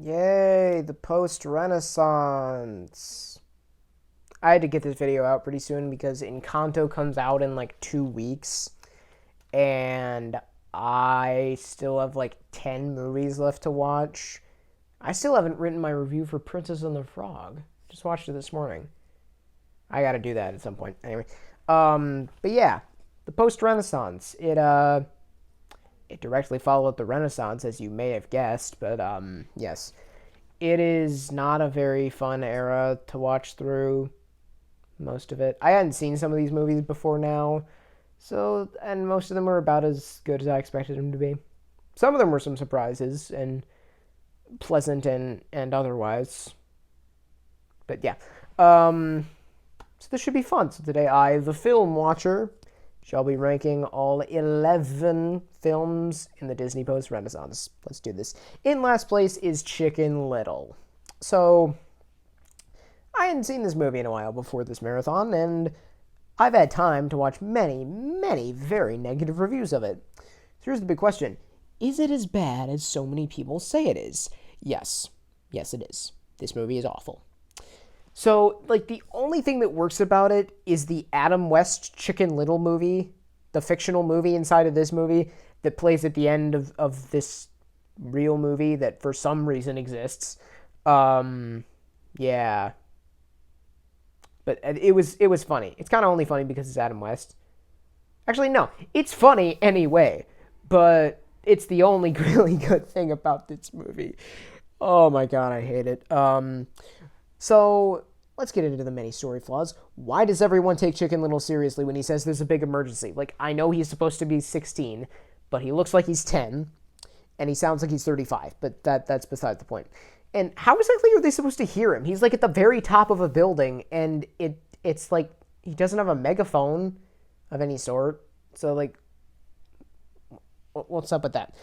Yay, the post-Renaissance. I had to get this video out pretty soon because Encanto comes out in like 2 weeks, and I still have like 10 movies left to watch. I still haven't written my review for Princess and the Frog. Just watched it this morning. I gotta do that at some point. Anyway, but yeah, the post-Renaissance. It directly followed the Renaissance, as you may have guessed, but yes. It is not a very fun era to watch through, most of it. I hadn't seen some of these movies before now, and most of them were about as good as I expected them to be. Some of them were some surprises, and pleasant and otherwise. But yeah. So this should be fun. So today the film watcher, shall be ranking all 11 films in the Disney post-Renaissance. Let's do this. In last place is Chicken Little. So, I hadn't seen this movie in a while before this marathon, and I've had time to watch many, many very negative reviews of it. So here's the big question. Is it as bad as so many people say it is? Yes. Yes, it is. This movie is awful. So, like, the only thing that works about it is the Adam West Chicken Little movie, the fictional movie inside of this movie that plays at the end of this real movie that for some reason exists. Yeah. But it was funny. It's kind of only funny because it's Adam West. Actually, no. It's funny anyway, but it's the only really good thing about this movie. Oh my god, I hate it. So, let's get into the many story flaws. Why does everyone take Chicken Little seriously when he says there's a big emergency? Like, I know he's supposed to be 16, but he looks like he's 10, and he sounds like he's 35, but that's beside the point. And how exactly are they supposed to hear him? He's, like, at the very top of a building, and it's like, he doesn't have a megaphone of any sort. So, like, what's up with that?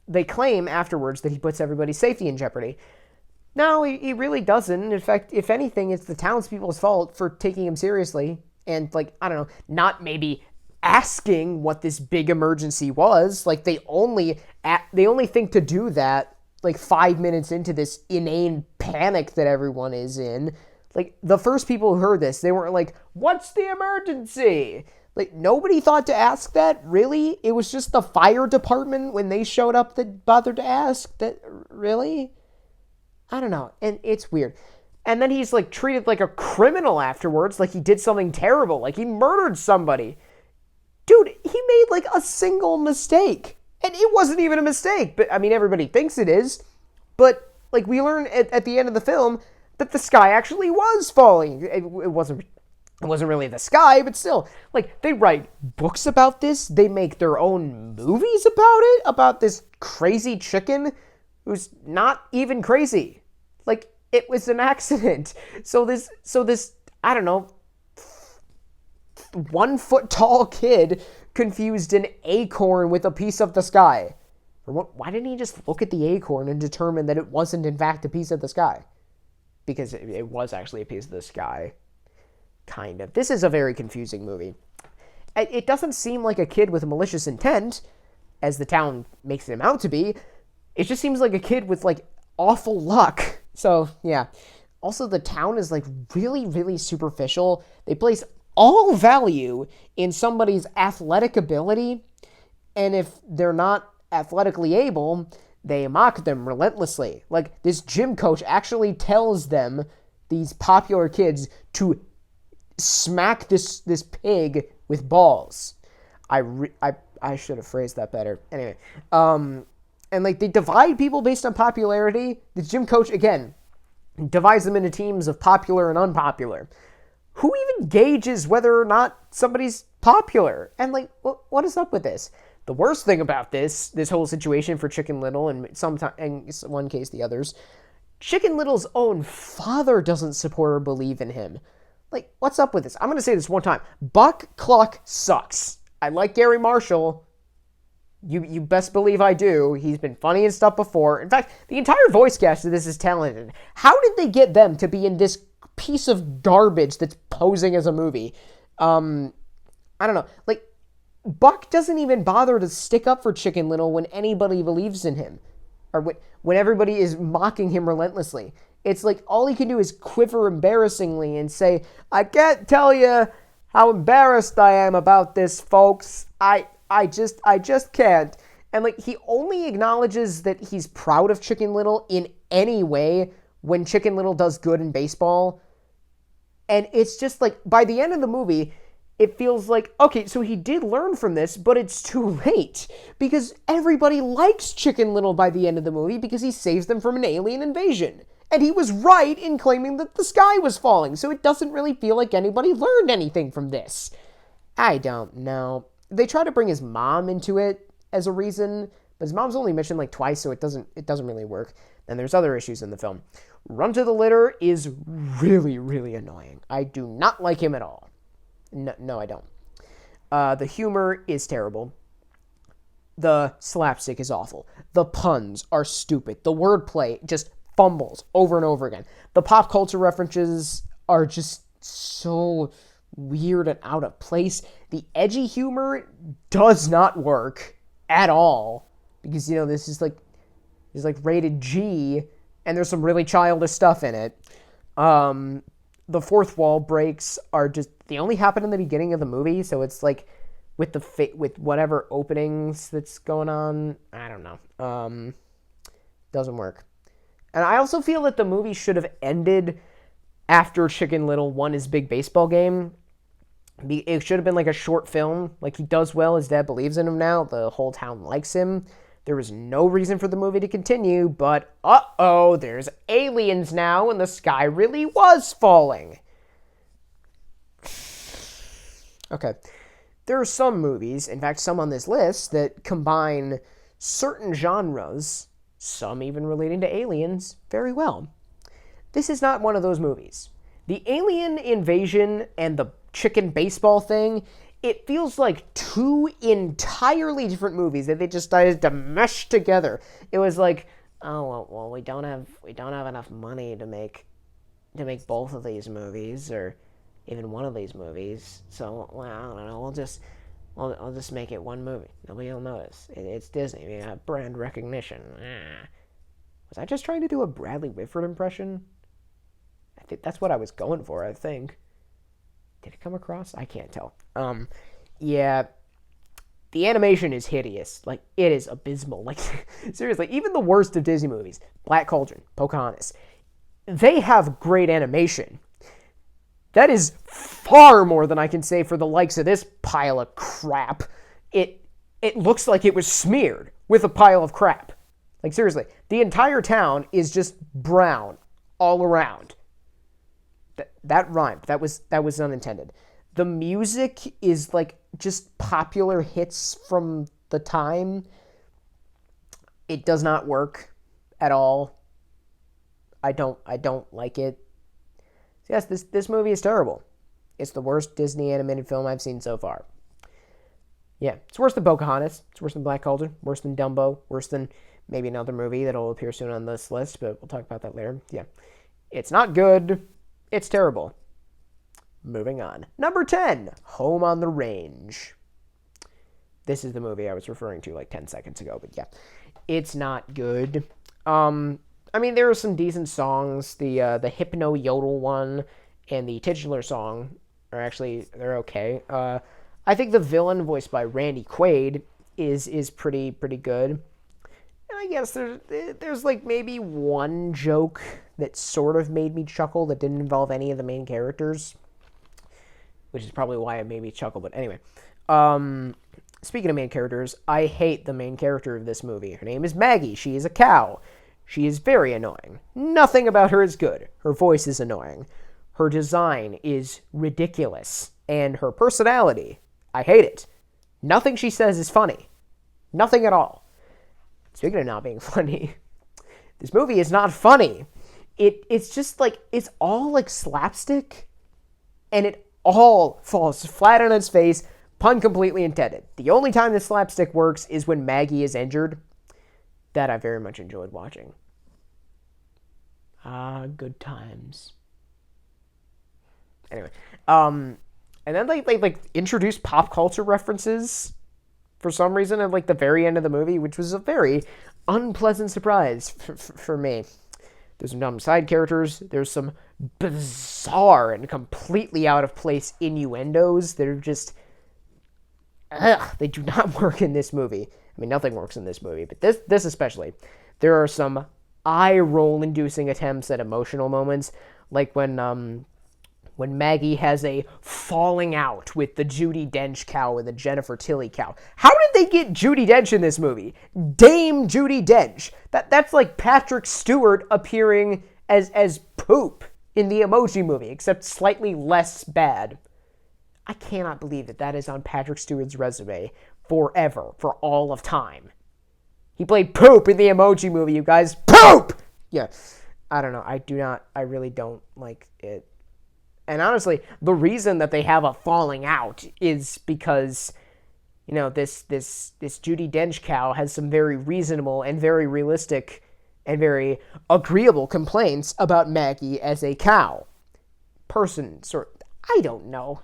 They claim afterwards that he puts everybody's safety in jeopardy. No, he really doesn't. In fact, if anything, it's the townspeople's fault for taking him seriously and, like, I don't know, not maybe asking what this big emergency was. Like, they only think to do that, like, 5 minutes into this inane panic that everyone is in. Like, the first people who heard this, they weren't like, what's the emergency? Like, nobody thought to ask that, really? It was just the fire department when they showed up that bothered to ask that, really? I don't know, and it's weird. And then he's, like, treated like a criminal afterwards, like he did something terrible, like he murdered somebody. Dude, he made, like, a single mistake. And it wasn't even a mistake, but, I mean, everybody thinks it is. But, like, we learn at the end of the film that the sky actually was falling. It wasn't really the sky, but still. Like, they write books about this. They make their own movies about it, about this crazy chicken who's not even crazy. Like, it was an accident. So this, I don't know, 1 foot tall kid confused an acorn with a piece of the sky. Why didn't he just look at the acorn and determine that it wasn't in fact a piece of the sky? Because it was actually a piece of the sky. Kind of. This is a very confusing movie. It doesn't seem like a kid with a malicious intent, as the town makes him out to be. It just seems like a kid with, like, awful luck. So, yeah. Also, the town is, like, really, really superficial. They place all value in somebody's athletic ability, and if they're not athletically able, they mock them relentlessly. Like, this gym coach actually tells them, these popular kids, to smack this pig with balls. I should have phrased that better. Anyway, and, like, they divide people based on popularity. The gym coach, again, divides them into teams of popular and unpopular. Who even gauges whether or not somebody's popular? And, like, what is up with this? The worst thing about this whole situation for Chicken Little, and in one case the others, Chicken Little's own father doesn't support or believe in him. Like, what's up with this? I'm going to say this one time. Buck Cluck sucks. I like Gary Marshall. You best believe I do. He's been funny and stuff before. In fact, the entire voice cast of this is talented. How did they get them to be in this piece of garbage that's posing as a movie? I don't know. Like, Buck doesn't even bother to stick up for Chicken Little when anybody believes in him. or when everybody is mocking him relentlessly. It's like all he can do is quiver embarrassingly and say, "I can't tell you how embarrassed I am about this, folks. I just can't." And like he only acknowledges that he's proud of Chicken Little in any way when Chicken Little does good in baseball. And it's just like by the end of the movie, it feels like, okay, so he did learn from this, but it's too late. Because everybody likes Chicken Little by the end of the movie because he saves them from an alien invasion. And he was right in claiming that the sky was falling, so it doesn't really feel like anybody learned anything from this. I don't know. They try to bring his mom into it as a reason, but his mom's only mentioned like twice, so it doesn't really work. And there's other issues in the film. Run to the Litter is really, really annoying. I do not like him at all. No, I don't. The humor is terrible. The slapstick is awful. The puns are stupid. The wordplay just fumbles over and over again. The pop culture references are just so weird and out of place. The edgy humor does not work at all because this is like rated G and there's some really childish stuff in it. The fourth wall breaks are just they only happen in the beginning of the movie, so it's like with with whatever openings that's going on, I don't know. Doesn't work. And I also feel that the movie should have ended after Chicken Little won his big baseball game. It should have been like a short film. Like, he does well. His dad believes in him now. The whole town likes him. There was no reason for the movie to continue, but uh-oh, there's aliens now, and the sky really was falling. Okay. There are some movies, in fact, some on this list, that combine certain genres, some even relating to aliens, very well. This is not one of those movies. The alien invasion and the chicken baseball thing, it feels like two entirely different movies that they just decided to mesh together. It was like, oh well, we don't have enough money to make both of these movies or even one of these movies. So well, I don't know. I'll just make it one movie. Nobody will notice. It's Disney. We have brand recognition. Was I just trying to do a Bradley Whitford impression? I think that's what I was going for, I think. Did it come across? I can't tell. Yeah. The animation is hideous. Like, it is abysmal. Like, seriously, even the worst of Disney movies, Black Cauldron, Pocahontas, they have great animation. That is far more than I can say for the likes of this pile of crap. It looks like it was smeared with a pile of crap. Like, seriously, the entire town is just brown all around. That rhymed. That was unintended. The music is like just popular hits from the time. It does not work at all. I don't like it. So yes, this movie is terrible. It's the worst Disney animated film I've seen so far. Yeah, it's worse than Pocahontas. It's worse than Black Cauldron. Worse than Dumbo. Worse than maybe another movie that'll appear soon on this list, but we'll talk about that later. Yeah. It's not good. It's terrible. Moving on. Number 10, Home on the Range. This is the movie I was referring to like 10 seconds ago, but yeah. It's not good. I mean, there are some decent songs. The Hypno Yodel one and the titular song are actually, they're okay. I think the villain, voiced by Randy Quaid, is pretty good. And I guess there's like maybe one joke that sort of made me chuckle that didn't involve any of the main characters, which is probably why it made me chuckle. But anyway, speaking of main characters, I hate the main character of this movie. Her name is Maggie. She is a cow. She is very annoying. Nothing about her is good. Her voice is annoying. Her design is ridiculous. And her personality, I hate it. Nothing she says is funny. Nothing at all. Speaking of not being funny, this movie is not funny. It's just like, it's all like slapstick, and it all falls flat on its face, pun completely intended. The only time the slapstick works is when Maggie is injured. That I very much enjoyed watching. Good times. Anyway, and then they introduced pop culture references for some reason at like the very end of the movie, which was a very unpleasant surprise for me. There's some dumb side characters. There's some bizarre and completely out of place innuendos that are just, they do not work in this movie. I mean, nothing works in this movie, but this especially. There are some eye-roll inducing attempts at emotional moments, like when Maggie has a falling out with the Judi Dench cow and the Jennifer Tilly cow. How did they get Judi Dench in this movie? Dame Judi Dench. That's like Patrick Stewart appearing as poop in the Emoji Movie, except slightly less bad. I cannot believe that is on Patrick Stewart's resume forever, for all of time. He played poop in the Emoji Movie, you guys. Poop! Yeah, I don't know. I really don't like it. And honestly, the reason that they have a falling out is because, this Judi Dench cow has some very reasonable and very realistic and very agreeable complaints about Maggie as a cow. Person, I don't know.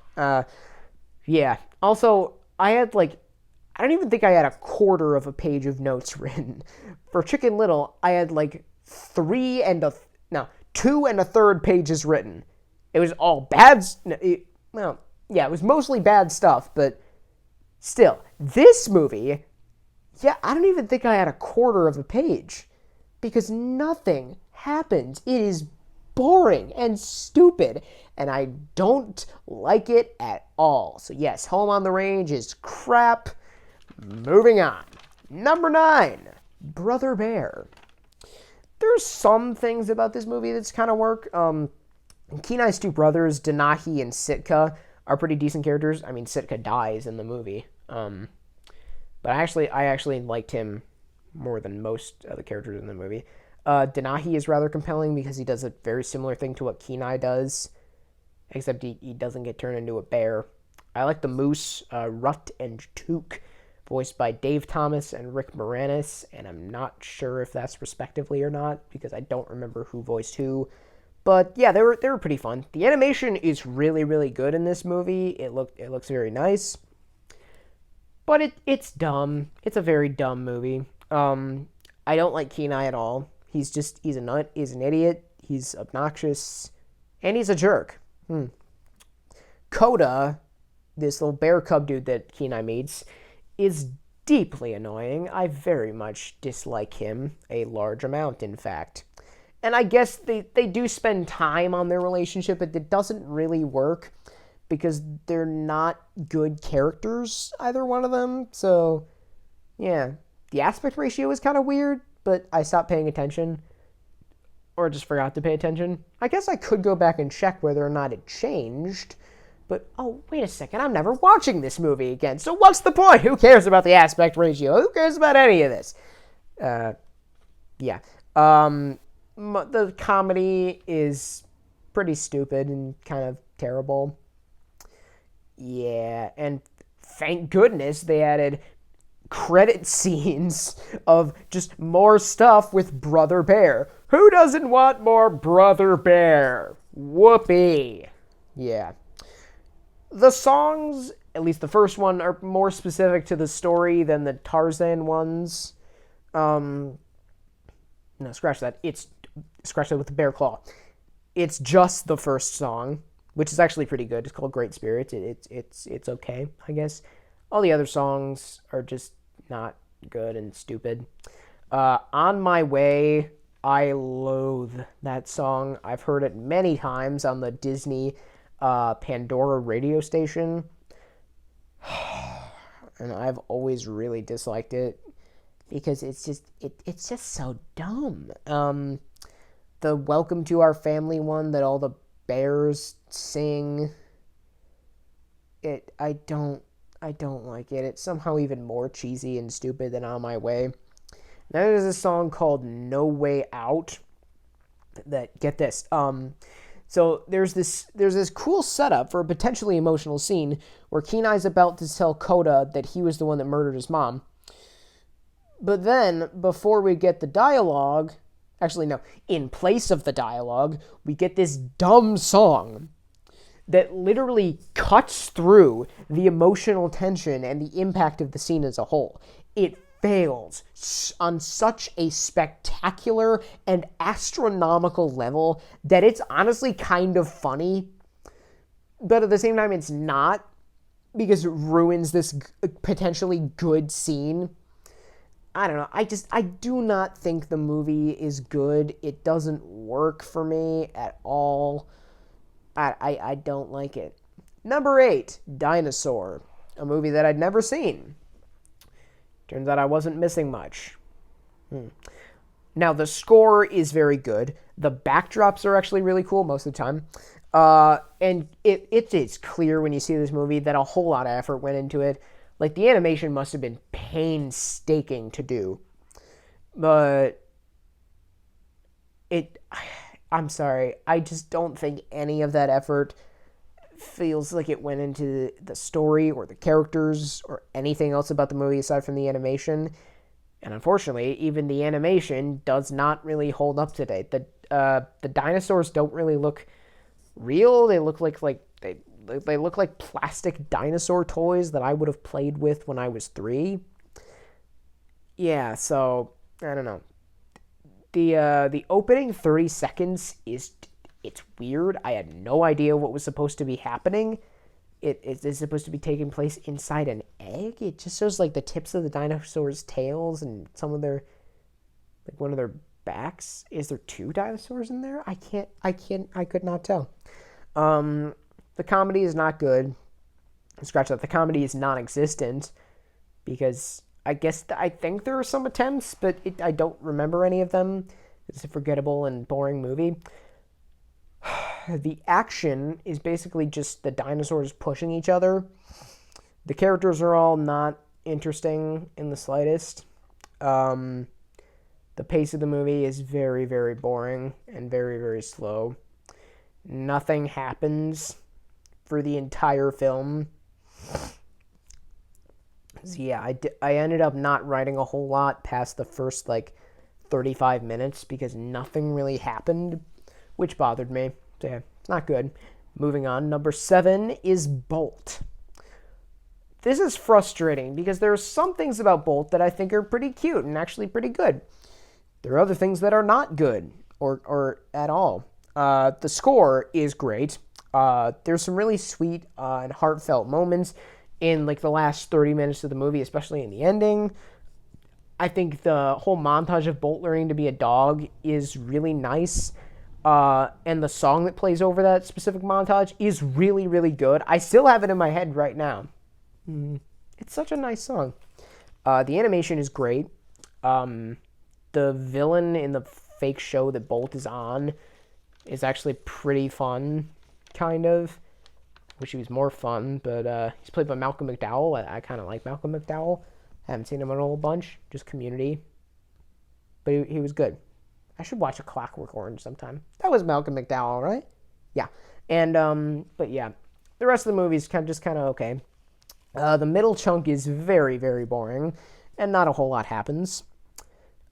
Yeah. Also, I don't even think I had a quarter of a page of notes written. For Chicken Little, I had 2 1/3 pages written. It was all bad. It was mostly bad stuff, but still, this movie, I don't even think I had a quarter of a page, because nothing happens. It is boring and stupid, and I don't like it at all. So yes, Home on the Range is crap. Moving on. Number 9, Brother Bear. There's some things about this movie that's kind of work. Kenai's two brothers, Denahi and Sitka, are pretty decent characters. I mean, Sitka dies in the movie. But I actually liked him more than most of the characters in the movie. Denahi is rather compelling because he does a very similar thing to what Kenai does, except he doesn't get turned into a bear. I like the moose, Rut and Took, voiced by Dave Thomas and Rick Moranis, and I'm not sure if that's respectively or not, because I don't remember who voiced who. But yeah, they were pretty fun. The animation is really, really good in this movie. It looks very nice. But it's dumb. It's a very dumb movie. I don't like Kenai at all. He's a nut, he's an idiot, he's obnoxious, and he's a jerk. Coda, this little bear cub dude that Kenai meets, is deeply annoying. I very much dislike him, a large amount, in fact. And I guess they do spend time on their relationship, but it doesn't really work because they're not good characters, either one of them. So, yeah. The aspect ratio is kind of weird, but I stopped paying attention. Or just forgot to pay attention. I guess I could go back and check whether or not it changed. But, oh, wait a second, I'm never watching this movie again. So what's the point? Who cares about the aspect ratio? Who cares about any of this? Yeah. The comedy is pretty stupid and kind of terrible. Yeah, and thank goodness they added credit scenes of just more stuff with Brother Bear. Who doesn't want more Brother Bear? Whoopee. Yeah. The songs, at least the first one, are more specific to the story than the Tarzan ones. No, scratch that. Scratch that with the bear claw. It's just the first song, which is actually pretty good. It's called Great Spirits. It's okay, I guess. All the other songs are just not good and stupid. On My Way, I loathe that song. I've heard it many times on the Disney Pandora radio station, and I've always really disliked it because it's just so dumb. The Welcome to Our Family one that all the bears sing, I don't like it. It's somehow even more cheesy and stupid than On My Way. Then there's a song called No Way Out that, get this, so there's this cool setup for a potentially emotional scene where Kenai's about to tell Coda that he was the one that murdered his mom. But then, before we get the dialogue, actually no, in place of the dialogue, we get this dumb song that literally cuts through the emotional tension and the impact of the scene as a whole. It fails on such a spectacular and astronomical level that it's honestly kind of funny, but at the same time it's not, because it ruins this potentially good scene. I don't know. I do not think the movie is good. It doesn't work for me at all. I don't like it. Number 8, Dinosaur, a movie that I'd never seen. Turns out I wasn't missing much. Now, the score is very good. The backdrops are actually really cool most of the time. And it is clear when you see this movie that a whole lot of effort went into it. Like, the animation must have been painstaking to do. But I'm sorry, I just don't think any of that effort feels like it went into the story or the characters or anything else about the movie aside from the animation. And unfortunately, even the animation does not really hold up today. The dinosaurs don't really look real. They look like they look like plastic dinosaur toys that I would have played with when I was 3. Yeah, so I don't know. The opening 30 seconds it's weird. I had no idea what was supposed to be happening. It is supposed to be taking place inside an egg. It just shows like the tips of the dinosaurs' tails and some of their, like one of their backs. Is there 2 dinosaurs in there? I could not tell. The comedy is not good. Scratch that. The comedy is non-existent because I think there are some attempts, but I don't remember any of them. It's a forgettable and boring movie. The action is basically just the dinosaurs pushing each other. The characters are all not interesting in the slightest. The pace of the movie is very, very boring and very, very slow. Nothing happens for the entire film. So yeah, I ended up not writing a whole lot past the first, 35 minutes because nothing really happened, which bothered me. So yeah, it's not good. Moving on, number 7 is Bolt. This is frustrating because there are some things about Bolt that I think are pretty cute and actually pretty good. There are other things that are not good or at all. The score is great. There's some really sweet and heartfelt moments in the last 30 minutes of the movie, especially in the ending. I think the whole montage of Bolt learning to be a dog is really nice. And the song that plays over that specific montage is really, really good. I still have it in my head right now. It's such a nice song. The animation is great. The villain in the fake show that Bolt is on is actually pretty fun, kind of. Wish he was more fun, but he's played by Malcolm McDowell. I kind of like Malcolm McDowell. Haven't seen him in a whole bunch, just Community. But he was good. I should watch A Clockwork Orange sometime. That was Malcolm McDowell, right? Yeah. And, but yeah. The rest of the movie is kind of okay. The middle chunk is very, very boring, and not a whole lot happens.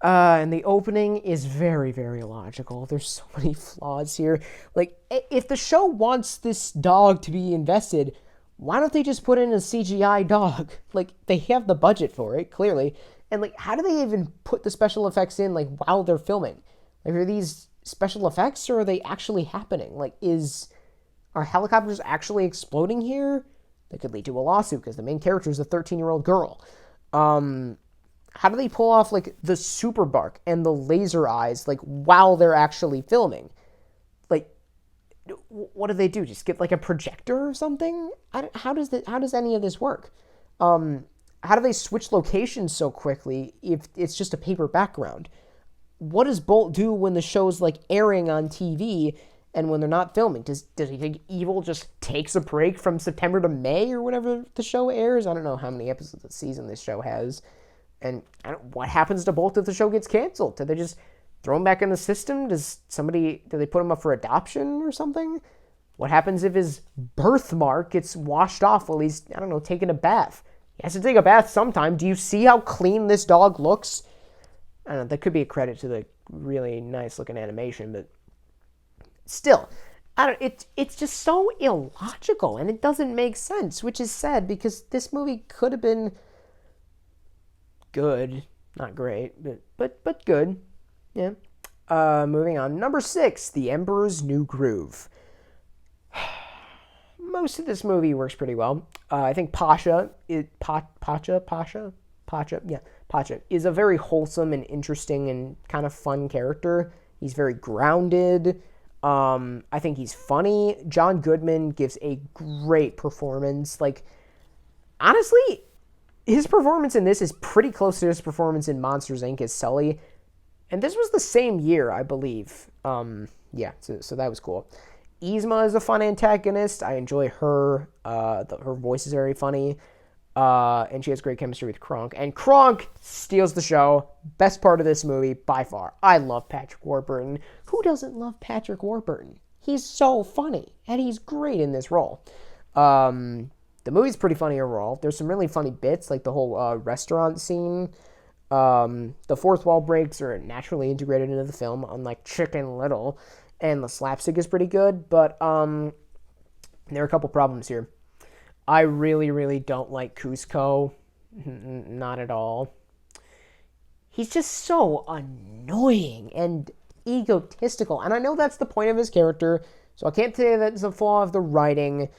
And the opening is very, very illogical. There's so many flaws here. If the show wants this dog to be invested, why don't they just put in a CGI dog? They have the budget for it, clearly. And, how do they even put the special effects in, while they're filming? Are these special effects, or are they actually happening? Are helicopters actually exploding here? That could lead to a lawsuit, because the main character is a 13-year-old girl. How do they pull off, the super bark and the laser eyes, while they're actually filming? What do they do? Just get, a projector or something? How does any of this work? How do they switch locations so quickly if it's just a paper background? What does Bolt do when the show's, airing on TV and when they're not filming? Does he think Evil just takes a break from September to May or whatever the show airs? I don't know how many episodes of the season this show has. And what happens to Bolt if the show gets canceled? Do they just throw him back in the system? Do they put him up for adoption or something? What happens if his birthmark gets washed off while he's, taking a bath? He has to take a bath sometime. Do you see how clean this dog looks? I don't know, that could be a credit to the really nice looking animation, but still, it's just so illogical and it doesn't make sense, which is sad because this movie could have been good. Not great, but good. Yeah. Moving on. Number 6, The Emperor's New Groove. Most of this movie works pretty well. I think Pasha is a very wholesome and interesting and kind of fun character. He's very grounded. I think he's funny. John Goodman gives a great performance. Like, honestly, his performance in this is pretty close to his performance in Monsters, Inc. as Sully. And this was the same year, I believe. So that was cool. Yzma is a fun antagonist. I enjoy her. Her voice is very funny. And she has great chemistry with Kronk. And Kronk steals the show. Best part of this movie, by far. I love Patrick Warburton. Who doesn't love Patrick Warburton? He's so funny. And he's great in this role. The movie's pretty funny overall. There's some really funny bits, like the whole restaurant scene. The fourth wall breaks are naturally integrated into the film, unlike Chicken Little. And the slapstick is pretty good, but there are a couple problems here. I really, really don't like Kuzco. Not at all. He's just so annoying and egotistical. And I know that's the point of his character, so I can't say that's a flaw of the writing.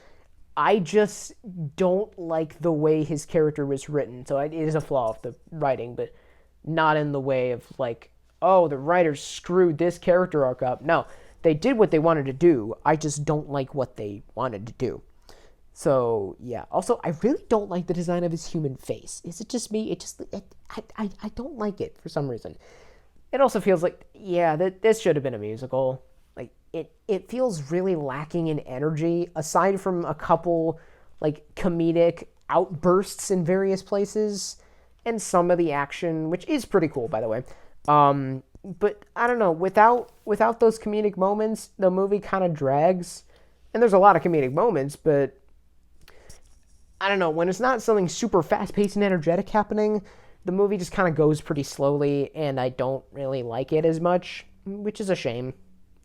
I just don't like the way his character was written. So it is a flaw of the writing, but not in the way of like, oh, the writers screwed this character arc up. No, they did what they wanted to do. I just don't like what they wanted to do. So, yeah. Also, I really don't like the design of his human face. Is it just me? I don't like it for some reason. It also feels like, yeah, this should have been a musical. Like, it feels really lacking in energy, aside from a couple, like, comedic outbursts in various places, and some of the action, which is pretty cool, by the way. But, I don't know, without those comedic moments, the movie kind of drags. And there's a lot of comedic moments, but I don't know, when it's not something super fast-paced and energetic happening, the movie just kind of goes pretty slowly, and I don't really like it as much, which is a shame.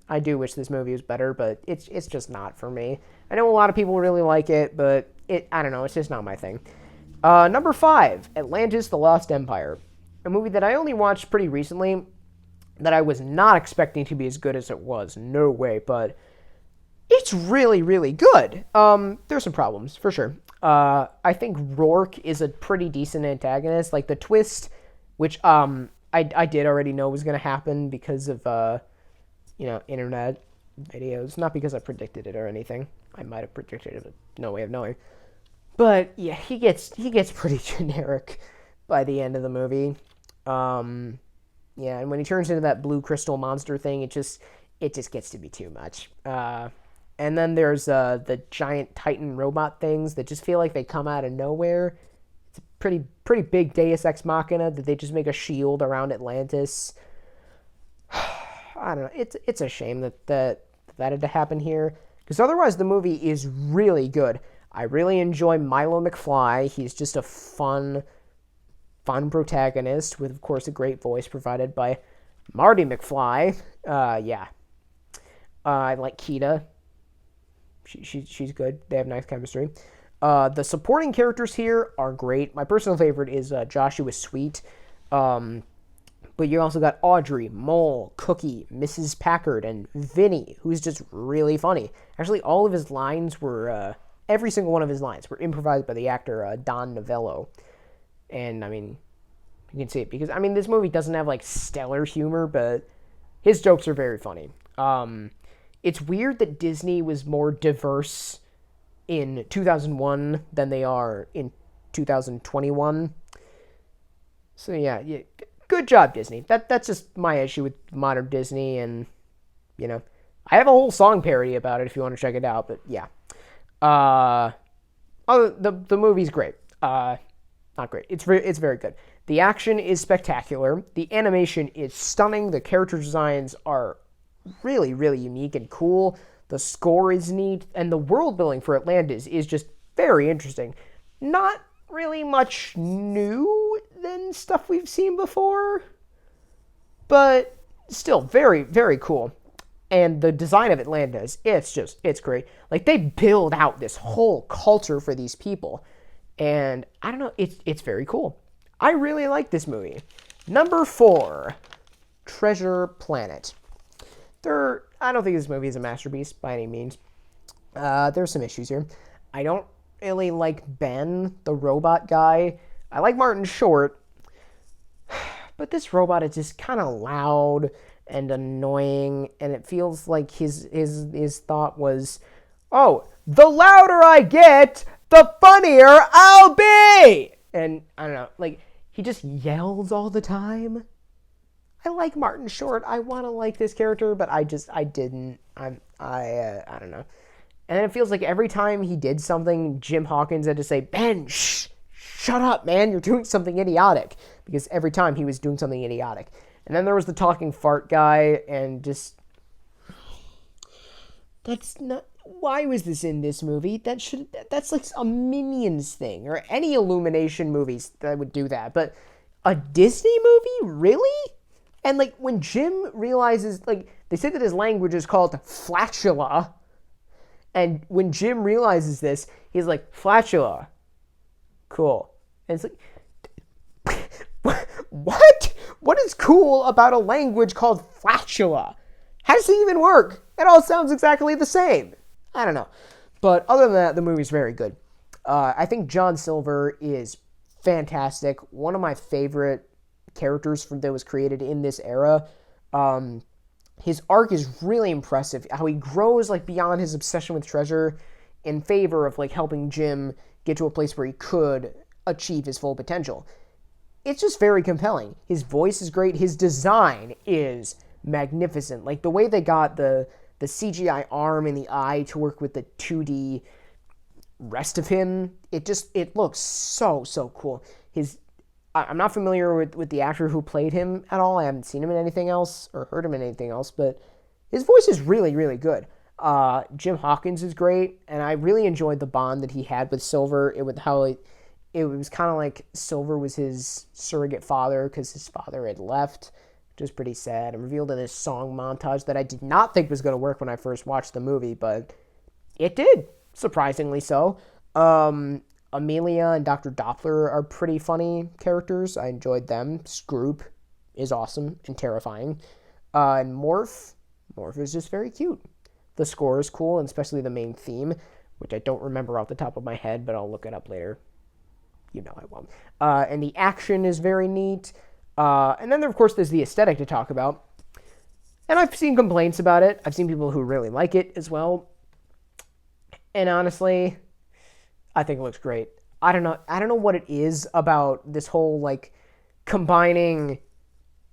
I do wish this movie was better, but it's just not for me. I know a lot of people really like it, but I don't know, it's just not my thing. Number 5, Atlantis, The Lost Empire. A movie that I only watched pretty recently, that I was not expecting to be as good as it was. No way, but it's really, really good. There's some problems, for sure. I think Rourke is a pretty decent antagonist. Like, the twist, which I did already know was going to happen because of, internet videos. Not because I predicted it or anything. I might have predicted it, but no way of knowing. But, yeah, he gets pretty generic by the end of the movie. Yeah, and when he turns into that blue crystal monster thing, it just gets to be too much. And then there's the giant Titan robot things that just feel like they come out of nowhere. It's a pretty big Deus Ex Machina that they just make a shield around Atlantis. I don't know. It's a shame that had to happen here, because otherwise the movie is really good. I really enjoy Milo McFly. He's just a fun protagonist with, of course, a great voice provided by Marty McFly. Yeah. I like Keita. She's good. They have nice chemistry. The supporting characters here are great. My personal favorite is Joshua Sweet. But you also got Audrey, Mole, Cookie, Mrs. Packard, and Vinny, who's just really funny. Actually, all of his lines were... every single one of his lines were improvised by the actor Don Novello. And, I mean, you can see it. Because, I mean, this movie doesn't have, like, stellar humor, but his jokes are very funny. It's weird that Disney was more diverse in 2001 than they are in 2021. So, yeah, good job, Disney. That's just my issue with modern Disney, and, I have a whole song parody about it if you want to check it out, but, yeah. The movie's great. Not great. It's very good. The action is spectacular. The animation is stunning. The character designs are really, really unique and cool. The score is neat, and the world building for Atlantis is just very interesting. Not really much new than stuff we've seen before, but still very, very cool. And the design of Atlantis, it's great. Like, they build out this whole culture for these people. And I don't know, it's very cool. I really like this movie. Number 4, Treasure Planet. I don't think this movie is a masterpiece by any means. There's some issues here. I don't really like Ben, the robot guy. I like Martin Short, but this robot is just kind of loud and annoying, and it feels like his thought was, oh, the louder I get, the funnier I'll be! And, I don't know, like, he just yells all the time. I like Martin Short. I want to like this character, but I didn't. I don't know. And then it feels like every time he did something, Jim Hawkins had to say, Ben, shut up, man. You're doing something idiotic. Because every time he was doing something idiotic. And then there was the talking fart guy, and just... That's not... Why was this in this movie? That's like a Minions thing, or any Illumination movies that would do that. But a Disney movie? Really? And, like, when Jim realizes, like, they say that his language is called flatula. And when Jim realizes this, he's like, flatula. Cool. And it's like, what? What is cool about a language called flatula? How does it even work? It all sounds exactly the same. I don't know. But other than that, the movie's very good. I think John Silver is fantastic. One of my favorite characters that was created in this era. His arc is really impressive. How he grows like beyond his obsession with treasure in favor of like helping Jim get to a place where he could achieve his full potential. It's just very compelling. His voice is great. His design is magnificent. Like the way they got the CGI arm and the eye to work with the 2D rest of him, it looks so cool. I'm not familiar with the actor who played him at all. I haven't seen him in anything else or heard him in anything else, but his voice is really, really good. Jim Hawkins is great, and I really enjoyed the bond that he had with Silver. It was kind of like Silver was his surrogate father because his father had left, which is pretty sad, and revealed in this song montage that I did not think was going to work when I first watched the movie, but it did, surprisingly so. Amelia and Dr. Doppler are pretty funny characters. I enjoyed them. Scroop is awesome and terrifying. And Morph is just very cute. The score is cool, and especially the main theme, which I don't remember off the top of my head, but I'll look it up later. You know I won't. And the action is very neat. And then, of course, there's the aesthetic to talk about. And I've seen complaints about it. I've seen people who really like it as well. And honestly, I think it looks great. I don't know what it is about this whole, like, combining,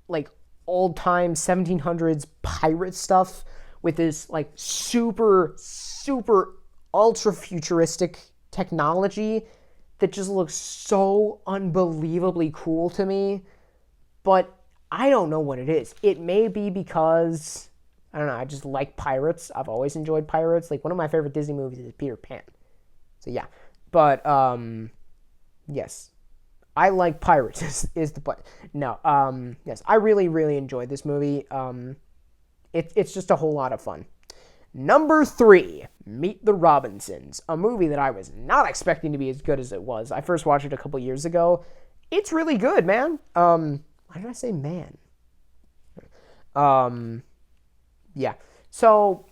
like, old-time 1700s pirate stuff with this, like, super ultra-futuristic technology that just looks so unbelievably cool to me. But I don't know what it is. It may be because, I don't know, I just like pirates. I've always enjoyed pirates. Like, one of my favorite Disney movies is Peter Pan. So, yeah. But, yes. I like pirates is the point. No, yes. I really, really enjoyed this movie. It's just a whole lot of fun. Number 3, Meet the Robinsons. A movie that I was not expecting to be as good as it was. I first watched it a couple years ago. It's really good, man. Why did I say man? Yeah. So,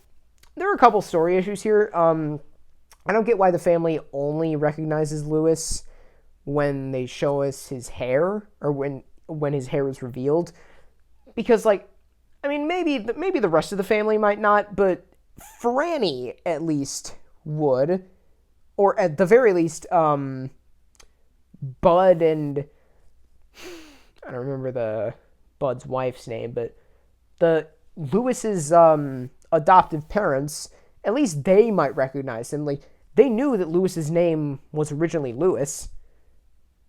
there are a couple story issues here. I don't get why the family only recognizes Louis when they show us his hair, or when his hair is revealed. Because, like, I mean, maybe the rest of the family might not, but Franny at least would. Or at the very least, Bud and... I don't remember Bud's wife's name, but the Louis's adoptive parents, at least they might recognize him. Like, they knew that Louis's name was originally Louis,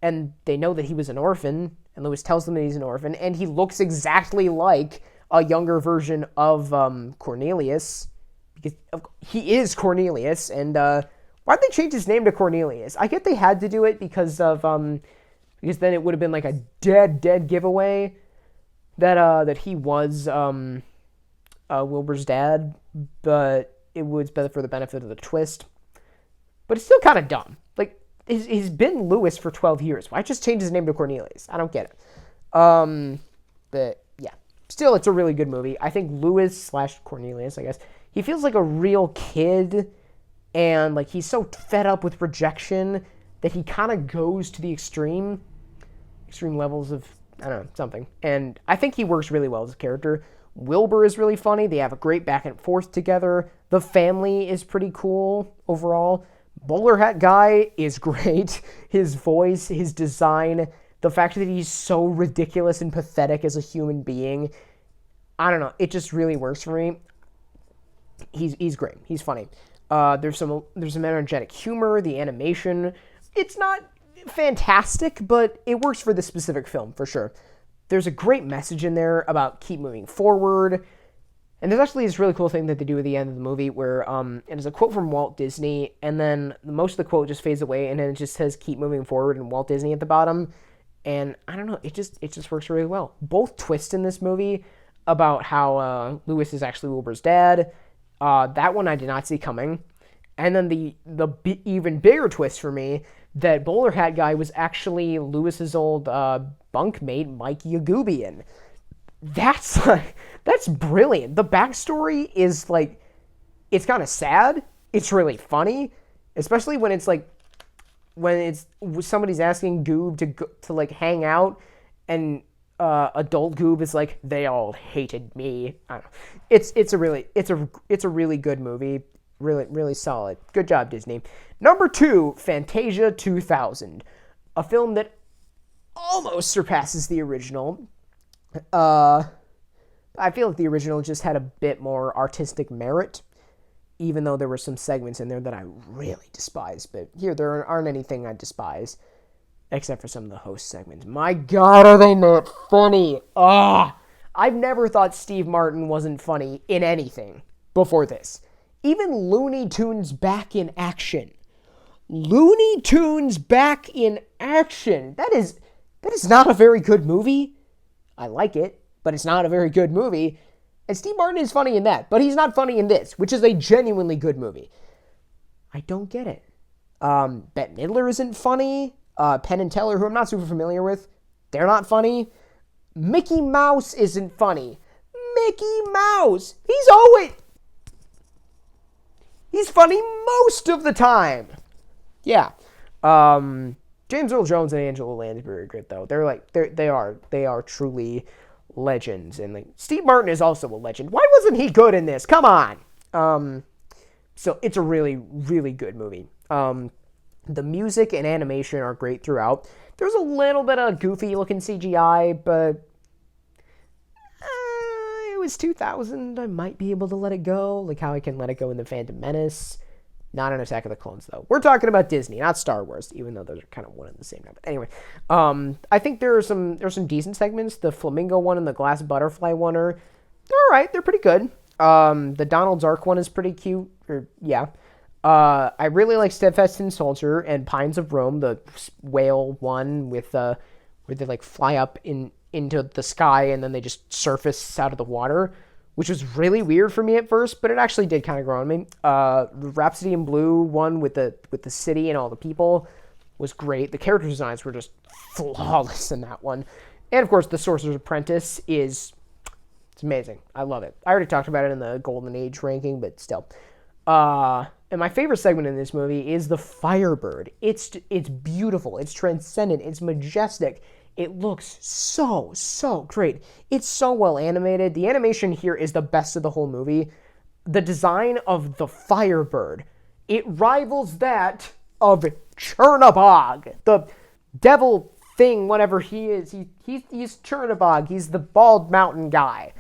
and they know that he was an orphan, and Louis tells them that he's an orphan, and he looks exactly like a younger version of Cornelius, because he is Cornelius, and why'd they change his name to Cornelius? I get they had to do it because then it would have been like a dead giveaway that he was Wilbur's dad, but it was better for the benefit of the twist. But it's still kind of dumb. Like, he's been Louis for 12 years. Why just change his name to Cornelius? I don't get it. But yeah, still, it's a really good movie. I think Louis / Cornelius, I guess, he feels like a real kid, and like he's so fed up with rejection that he kind of goes to the extreme levels of, I don't know, something. And I think he works really well as a character. Wilbur is really funny. They have a great back and forth together. The family is pretty cool overall. Bowler Hat Guy is great. His voice, his design, the fact that he's so ridiculous and pathetic as a human being, I don't know, it just really works for me. He's great. He's funny. There's some energetic humor. The animation, it's not fantastic, but it works for this specific film for sure. There's a great message in there about keep moving forward. And there's actually this really cool thing that they do at the end of the movie where it is a quote from Walt Disney, and then most of the quote just fades away, and then it just says keep moving forward and Walt Disney at the bottom. And I don't know, it just works really well. Both twists in this movie about how Louis is actually Wilbur's dad, that one I did not see coming. And then the even bigger twist for me, that Bowler Hat Guy was actually Louis's old bunkmate, Mike Yagoubian. That's brilliant. The backstory is like, it's kind of sad. It's really funny, especially when it's like, when somebody's asking Goob to like hang out, and adult Goob is like, they all hated me. I don't know. It's a really good movie. Really, really solid. Good job, Disney. Number 2, Fantasia 2000, a film that almost surpasses the original. I feel like the original just had a bit more artistic merit, even though there were some segments in there that I really despise. But here, there aren't anything I despise, except for some of the host segments. My God, are they not funny? I've never thought Steve Martin wasn't funny in anything before this. Even Looney Tunes back in action. Looney Tunes back in action. That is not a very good movie. I like it, but it's not a very good movie. And Steve Martin is funny in that, but he's not funny in this, which is a genuinely good movie. I don't get it. Bette Midler isn't funny. Penn and Teller, who I'm not super familiar with, they're not funny. Mickey Mouse isn't funny. Mickey Mouse! He's funny most of the time. Yeah. James Earl Jones and Angela Lansbury are good though. They are truly legends. And like Steve Martin is also a legend. Why wasn't he good in this? Come on. So it's a really, really good movie. The music and animation are great throughout. There's a little bit of goofy looking CGI, but it was 2000. I might be able to let it go, like how I can let it go in The Phantom Menace. Not in Attack of the Clones, though. We're talking about Disney, not Star Wars, even though those are kind of one and the same now. But anyway, I think there are some decent segments. The Flamingo one and the Glass Butterfly one they're all right. They're pretty good. The Donald's Ark one is pretty cute. I really like Steadfast Tin Soldier and Pines of Rome, the whale one with where they like fly up into the sky and then they just surface out of the water, which was really weird for me at first, but it actually did kind of grow on me. The Rhapsody in Blue one with the city and all the people was great. The character designs were just flawless in that one. And of course, The Sorcerer's Apprentice it's amazing. I love it. I already talked about it in the Golden Age ranking, but still. And my favorite segment in this movie is the Firebird. It's beautiful. It's transcendent. It's majestic. It looks so great. It's so well animated. The animation here is the best of the whole movie. The design of the Firebird, it rivals that of Chernabog, the devil thing, whatever he is. He's Chernabog. He's the bald mountain guy.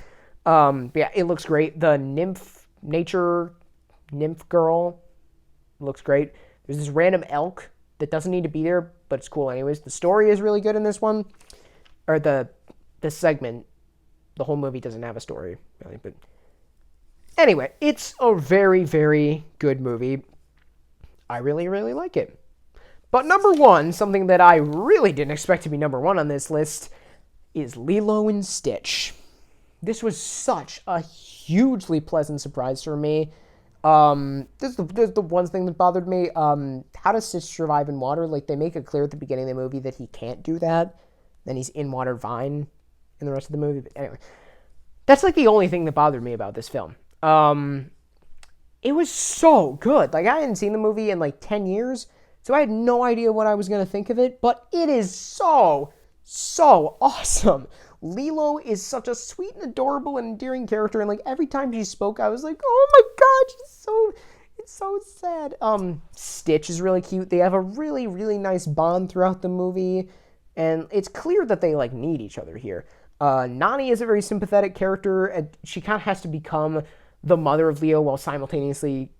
Yeah, it looks great. The nymph girl looks great. There's this random elk that doesn't need to be there, but it's cool anyways. The story is really good in this one. Or the segment. The whole movie doesn't have a story, really. But anyway, it's a very, very good movie. I really, really like it. But number 1, something that I really didn't expect to be number 1 on this list, is Lilo and Stitch. This was such a hugely pleasant surprise for me. There's the one thing that bothered me. How does Stitch survive in water? Like, they make it clear at the beginning of the movie that he can't do that. Then he's in water Vine in the rest of the movie. But anyway, that's like the only thing that bothered me about this film. It was so good. Like, I hadn't seen the movie in like 10 years, so I had no idea what I was going to think of it, but it is so awesome. Lilo is such a sweet and adorable and endearing character, and like every time she spoke, I was like, oh my god, it's so sad. Stitch is really cute. They have a really nice bond throughout the movie, and it's clear that they like need each other here. Nani is a very sympathetic character, and she kind of has to become the mother of Leo while simultaneously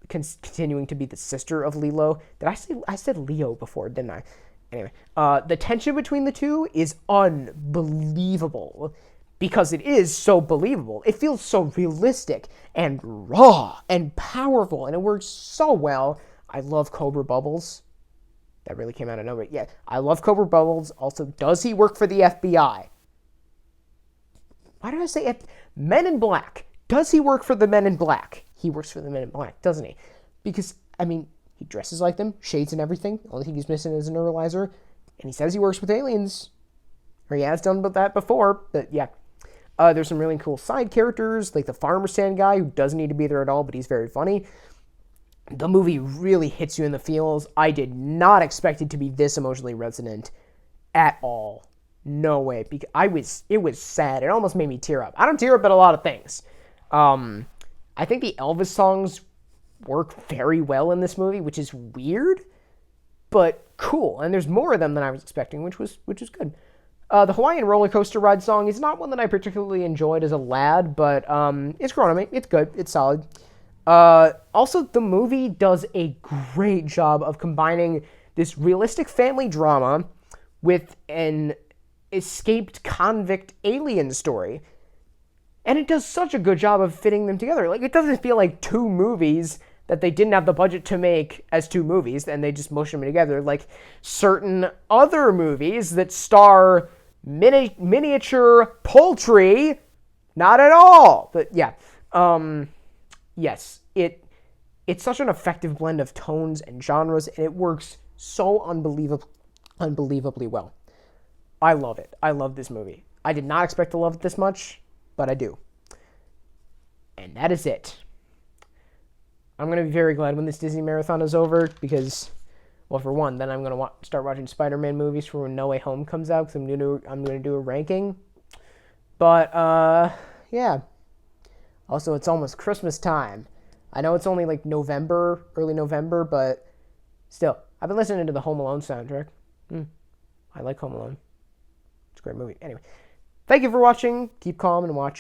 continuing to be the sister of Lilo. I said Leo before, didn't I? Anyway, the tension between the two is unbelievable because it is so believable. It feels so realistic and raw and powerful, and it works so well. I love Cobra Bubbles. That really came out of nowhere. Yeah, I love Cobra Bubbles. Also, does he work for the FBI? Why did I say Men in Black? Does he work for the Men in Black? He works for the Men in Black, doesn't he? Because, I mean, he dresses like them, shades and everything. The only thing he's missing is a neuralizer. And he says he works with aliens. Or he has done that before, but yeah. There's some really cool side characters, like the farmer stand guy who doesn't need to be there at all, but he's very funny. The movie really hits you in the feels. I did not expect it to be this emotionally resonant at all. No way. Because it was sad. It almost made me tear up. I don't tear up at a lot of things. I think the Elvis songs work very well in this movie, which is weird, but cool. And there's more of them than I was expecting, which was good. The Hawaiian roller coaster ride song is not one that I particularly enjoyed as a lad, but it's grown on me. It's good. It's solid. Also, the movie does a great job of combining this realistic family drama with an escaped convict alien story. And it does such a good job of fitting them together. Like, it doesn't feel like two movies that they didn't have the budget to make as two movies, and they just mushed them together. Like certain other movies that star miniature Poultry, not at all. But yeah, yes, it's such an effective blend of tones and genres, and it works so unbelievably well. I love it. I love this movie. I did not expect to love it this much, but I do. And that is it. I'm going to be very glad when this Disney marathon is over because, well, for one, then I'm going to start watching Spider-Man movies for when No Way Home comes out because I'm going to do a ranking. But, yeah. Also, it's almost Christmas time. I know it's only like early November, but still, I've been listening to the Home Alone soundtrack. I like Home Alone. It's a great movie. Anyway, thank you for watching. Keep calm and watch.